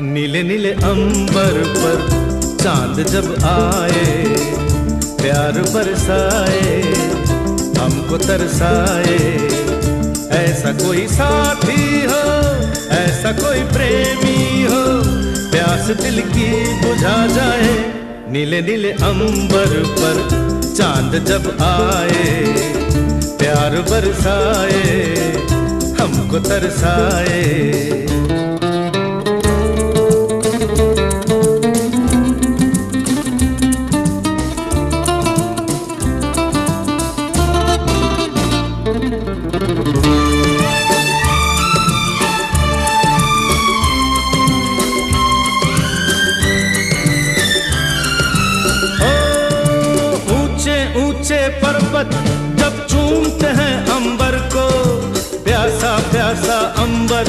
नीले नीले अंबर पर चांद जब आए, प्यार बरसाए, हमको तरसाए। ऐसा कोई साथी हो, ऐसा कोई प्रेमी हो, प्यास दिल की बुझा जाए। नीले नीले अंबर पर चांद जब आए, प्यार बरसाए, हमको तरसाए। ऊंचे पर्वत जब चूमते हैं अंबर को, प्यासा प्यासा अंबर